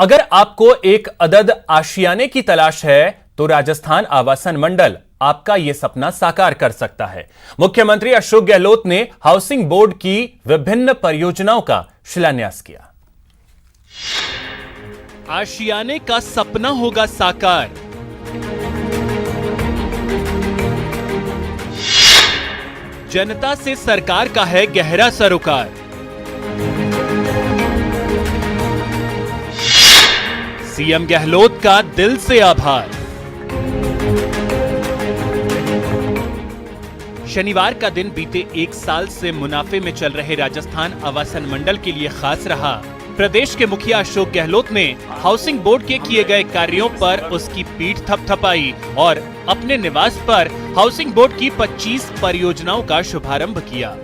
अगर आपको एक अदद आशियाने की तलाश है तो राजस्थान आवासन मंडल आपका यह सपना साकार कर सकता है। मुख्यमंत्री अशोक गहलोत ने हाउसिंग बोर्ड की विभिन्न परियोजनाओं का शिलान्यास किया। आशियाने का सपना होगा साकार। जनता से सरकार का है गहरा सरोकार। सीएम गहलोत का दिल से आभार। शनिवार का दिन बीते एक साल से मुनाफे में चल रहे राजस्थान आवासन मंडल के लिए खास रहा। प्रदेश के मुखिया अशोक गहलोत ने हाउसिंग बोर्ड के किए गए कार्यों पर उसकी पीठ थपथपाई और अपने निवास पर हाउसिंग बोर्ड की 25 परियोजनाओं का शुभारंभ किया।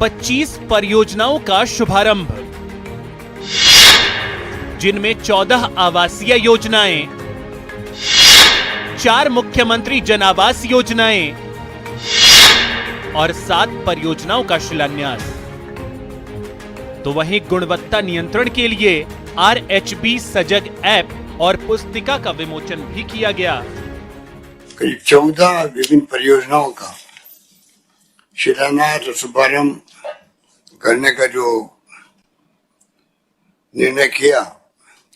25 परियोजनाओं का शुभारंभ, जिनमें 14 आवासीय योजनाएं, 4 मुख्यमंत्री जन आवास योजनाएं और 7 परियोजनाओं का शिलान्यास। तो वहीं गुणवत्ता नियंत्रण के लिए RHB सजग ऐप और पुस्तिका का विमोचन भी किया गया। करीब 14 विभिन्न परियोजनाओं का शिलान्यास और शुभारंभ करने का जो निर्णय किया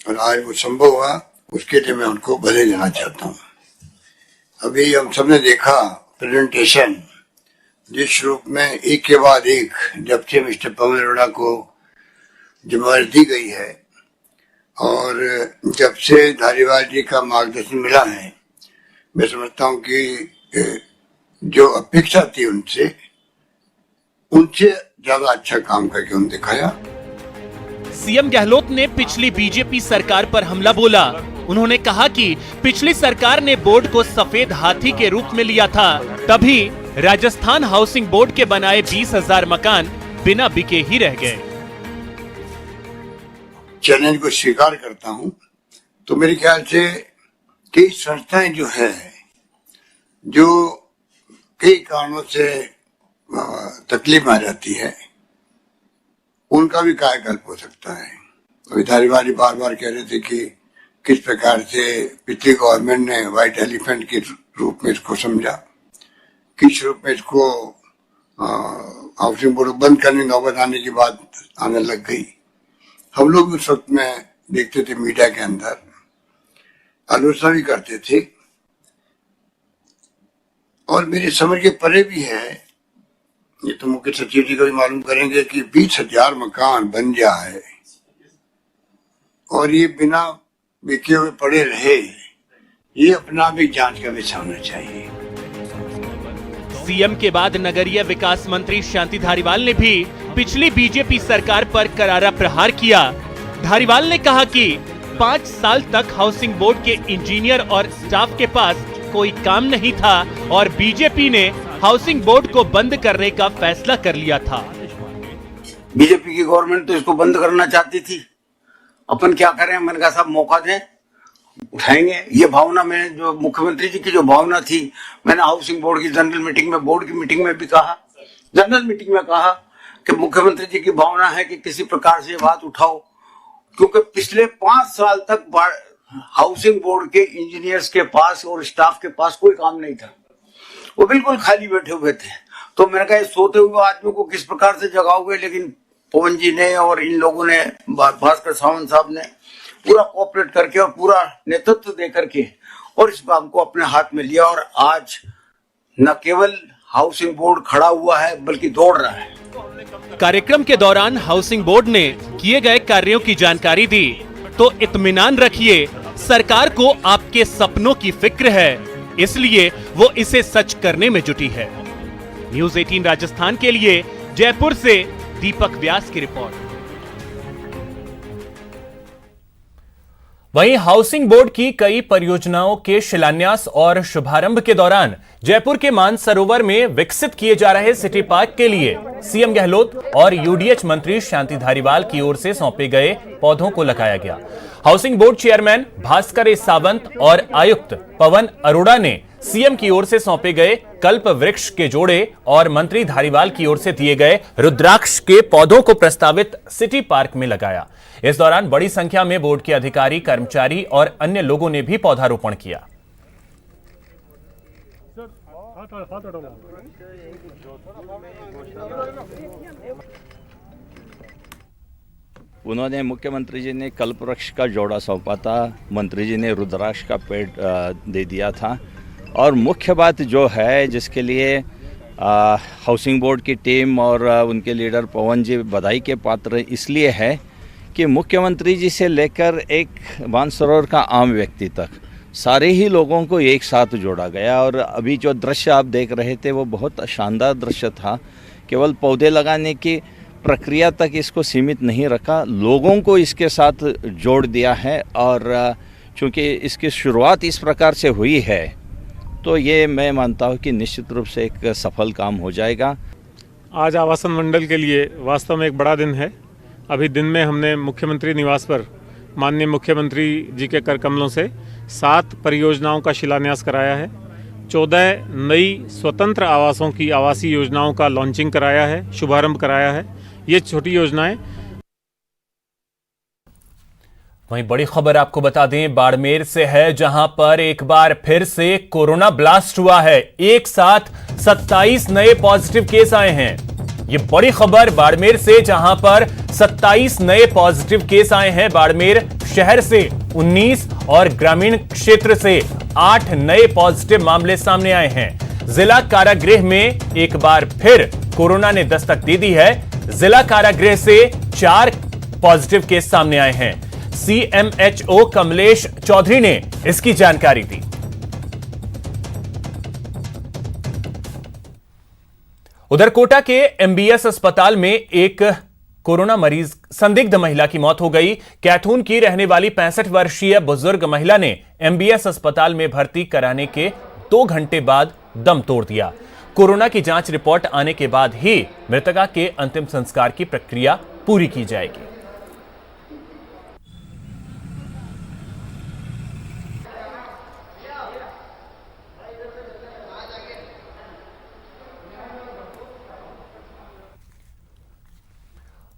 और आज वो संभव हुआ, उसके लिए मैं उनको बधाई देना चाहता हूँ। अभी हम सबने देखा प्रेजेंटेशन, जिस रूप में एक के बाद एक जब से मिस्टर पवन अरोड़ा को जिम्मेदारी दी गई है और जब से धारीवाल जी का मार्गदर्शन मिला है, मैं समझता हूँ कि जो अपेक्षा थी उनसे ज्यादा अच्छा काम करके उन्होंने दिखाया। सीएम गहलोत ने पिछली बीजेपी सरकार पर हमला बोला। उन्होंने कहा कि पिछली सरकार ने बोर्ड को सफेद हाथी के रूप में लिया था, तभी राजस्थान हाउसिंग बोर्ड के बनाए 20,000 मकान बिना बिके ही रह गए। चैलेंज को स्वीकार करता हूं, तो मेरे ख्याल से कई संस्थाएं जो है, जो कई कारणों से तकलीफ में आ जाती है, उनका भी कायाकल्प हो सकता है। अभी धारीवाल बार बार कह रहे थे कि किस प्रकार से पिछली गवर्नमेंट ने व्हाइट एलिफेंट के रूप में इसको समझा, किस रूप में इसको हाउसिंग बोर्ड बंद करने नौबत आने की बात आने लग गई। हम लोग उस वक्त में देखते थे मीडिया के अंदर, आलोचना भी करते थे और मेरी समझ के परे भी है। ये तो मुख्य सचिव जी को भी मालूम करेंगे कि 20,000 मकान बन जाए और ये बिना बिके हुए पड़े रहे, ये अपना भी जांच का विषय होना चाहिए। सीएम के बाद नगरीय विकास मंत्री शांति धारीवाल ने भी पिछली बीजेपी सरकार पर करारा प्रहार किया। धारीवाल ने कहा कि 5 साल तक हाउसिंग बोर्ड के इंजीनियर और स्टाफ के पास कोई काम नहीं था और बीजेपी ने हाउसिंग बोर्ड को बंद करने का फैसला कर लिया था। बीजेपी की गवर्नमेंट तो इसको बंद करना चाहती थी, अपन क्या करें? मैंने कहा साहब मौका दें, उठाएंगे। ये भावना में जो मुख्यमंत्री जी की जो भावना थी, मैंने हाउसिंग बोर्ड की जनरल मीटिंग में, बोर्ड की मीटिंग में भी कहा, जनरल मीटिंग में कहा कि मुख्यमंत्री जी की भावना है कि किसी प्रकार से बात उठाओ, क्योंकि पिछले 5 साल तक हाउसिंग बोर्ड के इंजीनियर्स के पास और स्टाफ के पास कोई काम नहीं था, वो बिल्कुल खाली बैठे हुए थे। तो मैंने कहा सोते हुए आदमी को किस प्रकार से जगाओगे, लेकिन पवन जी ने और इन लोगों ने, भास्कर सावंत साहब ने पूरा कोऑपरेट करके और पूरा नेतृत्व दे करके और इस काम को अपने हाथ में लिया और आज न केवल हाउसिंग बोर्ड खड़ा हुआ है बल्कि दौड़ रहा है। कार्यक्रम के दौरान हाउसिंग बोर्ड ने किए गए कार्यों की जानकारी दी। तो इत्मीनान रखिए, सरकार को आपके सपनों की फिक्र है, इसलिए वो इसे सच करने में जुटी है। न्यूज़ 18 राजस्थान के लिए जयपुर से दीपक व्यास की रिपोर्ट। वहीं हाउसिंग बोर्ड की कई परियोजनाओं के शिलान्यास और शुभारंभ के दौरान जयपुर के मानसरोवर में विकसित किए जा रहे सिटी पार्क के लिए सीएम गहलोत और यूडीएच मंत्री शांति धारीवाल की ओर से सौंपे गए पौधों को लगाया गया। Housing board chairman Bhaskar Sawant और आयुक्त पवन अरोड़ा ने सीएम की ओर से सौंपे गए कल्प वृक्ष के जोड़े और मंत्री धारीवाल की ओर से दिए गए रुद्राक्ष के पौधों को प्रस्तावित सिटी पार्क में लगाया। इस दौरान बड़ी संख्या में बोर्ड के अधिकारी, कर्मचारी और अन्य लोगों ने भी पौधारोपण किया। उन्होंने मुख्यमंत्री जी ने कल्पवृक्ष का जोड़ा सौंपा था, मंत्री जी ने रुद्राक्ष का पेड़ दे दिया था। और मुख्य बात जो है जिसके लिए हाउसिंग बोर्ड की टीम और उनके लीडर पवन जी बधाई के पात्र इसलिए है कि मुख्यमंत्री जी से लेकर एक मानसरोवर का आम व्यक्ति तक सारे ही लोगों को एक साथ जोड़ा गया। और अभी जो दृश्य आप देख रहे थे वो बहुत शानदार दृश्य था। केवल पौधे लगाने की प्रक्रिया तक इसको सीमित नहीं रखा, लोगों को इसके साथ जोड़ दिया है। और चूँकि इसकी शुरुआत इस प्रकार से हुई है तो ये मैं मानता हूँ कि निश्चित रूप से एक सफल काम हो जाएगा। आज आवासन मंडल के लिए वास्तव में एक बड़ा दिन है। अभी दिन में हमने मुख्यमंत्री निवास पर माननीय मुख्यमंत्री जी के कर कमलों से 7 परियोजनाओं का शिलान्यास कराया है। 14 नई स्वतंत्र आवासों की आवासीय योजनाओं का लॉन्चिंग कराया है, शुभारंभ कराया है। ये छोटी योजनाएं। वहीं बड़ी खबर आपको बता दें बाड़मेर से है, जहां पर एक बार फिर से कोरोना ब्लास्ट हुआ है। एक साथ 27 नए पॉजिटिव केस आए हैं। ये बड़ी खबर बाड़मेर से, जहां पर 27 नए पॉजिटिव केस आए हैं। बाड़मेर शहर से 19 और ग्रामीण क्षेत्र से 8 नए पॉजिटिव मामले सामने आए हैं। जिला कारागृह में एक बार फिर कोरोना ने दस्तक दे दी है। जिला कारागृह से 4 पॉजिटिव केस सामने आए हैं। सीएमएचओ कमलेश चौधरी ने इसकी जानकारी दी। उधर कोटा के एमबीएस अस्पताल में एक कोरोना मरीज संदिग्ध महिला की मौत हो गई। कैथून की रहने वाली 65 वर्षीय बुजुर्ग महिला ने एमबीएस अस्पताल में भर्ती कराने के 2 घंटे बाद दम तोड़ दिया। कोरोना की जांच रिपोर्ट आने के बाद ही मृतका के अंतिम संस्कार की प्रक्रिया पूरी की जाएगी।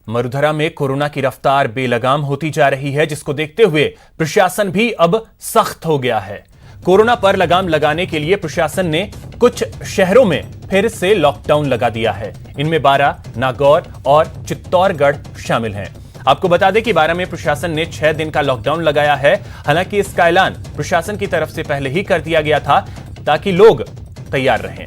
मरुधरा में कोरोना की रफ्तार बेलगाम होती जा रही है, जिसको देखते हुए प्रशासन भी अब सख्त हो गया है। कोरोना पर लगाम लगाने के लिए प्रशासन ने कुछ शहरों में फिर से लॉकडाउन लगा दिया है। इनमें बारां, नागौर और चित्तौड़गढ़ शामिल हैं। आपको बता दें कि बारां में प्रशासन ने 6 दिन का लॉकडाउन लगाया है। हालांकि इसका ऐलान प्रशासन की तरफ से पहले ही कर दिया गया था ताकि लोग तैयार रहें।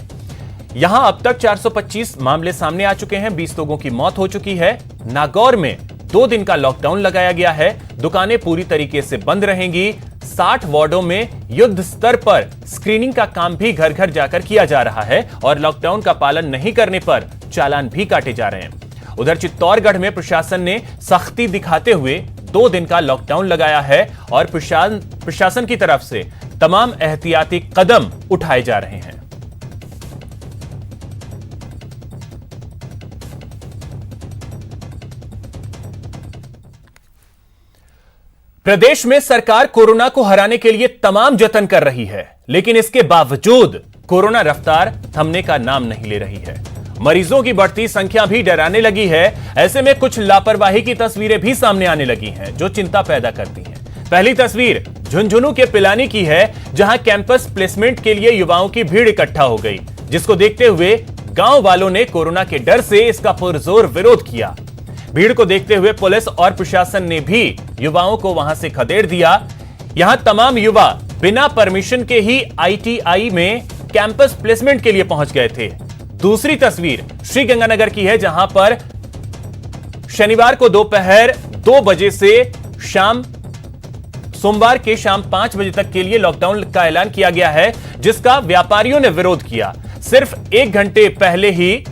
यहां अब तक 425 मामले सामने आ चुके हैं, 20 लोगों की मौत हो चुकी है। नागौर में 2 दिन का लॉकडाउन लगाया गया है। दुकानें पूरी तरीके से बंद रहेंगी। 60 वार्डों में युद्ध स्तर पर स्क्रीनिंग का काम भी घर घर जाकर किया जा रहा है और लॉकडाउन का पालन नहीं करने पर चालान भी काटे जा रहे हैं। उधर चित्तौड़गढ़ में प्रशासन ने सख्ती दिखाते हुए 2 दिन का लॉकडाउन लगाया है और प्रशासन की तरफ से तमाम एहतियाती कदम उठाए जा रहे हैं। प्रदेश में सरकार कोरोना को हराने के लिए तमाम जतन कर रही है, लेकिन इसके बावजूद कोरोना रफ्तार थमने का नाम नहीं ले रही है। मरीजों की बढ़ती संख्या भी डराने लगी है। ऐसे में कुछ लापरवाही की तस्वीरें भी सामने आने लगी हैं, जो चिंता पैदा करती हैं। पहली तस्वीर झुंझुनू के पिलानी की है, जहां कैंपस प्लेसमेंट के लिए युवाओं की भीड़ इकट्ठा हो गई, जिसको देखते हुए गांव वालों ने कोरोना के डर से इसका पुरजोर विरोध किया। भीड़ को देखते हुए पुलिस और प्रशासन ने भी युवाओं को वहां से खदेड़ दिया। यहां तमाम युवा बिना परमिशन के ही आईटीआई में कैंपस प्लेसमेंट के लिए पहुंच गए थे। दूसरी तस्वीर श्रीगंगानगर की है, जहां पर शनिवार को दोपहर 2 बजे से सोमवार के शाम 5 बजे तक के लिए लॉकडाउन का ऐलान किया गया है, जिसका व्यापारियों ने विरोध किया। सिर्फ 1 घंटे पहले ही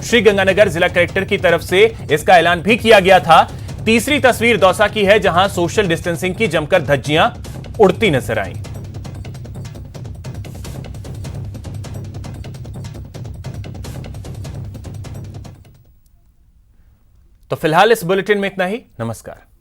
श्रीगंगानगर जिला कलेक्टर की तरफ से इसका ऐलान भी किया गया था। तीसरी तस्वीर दौसा की है, जहां सोशल डिस्टेंसिंग की जमकर धज्जियां उड़ती नजर आईं। तो फिलहाल इस बुलेटिन में इतना ही। नमस्कार।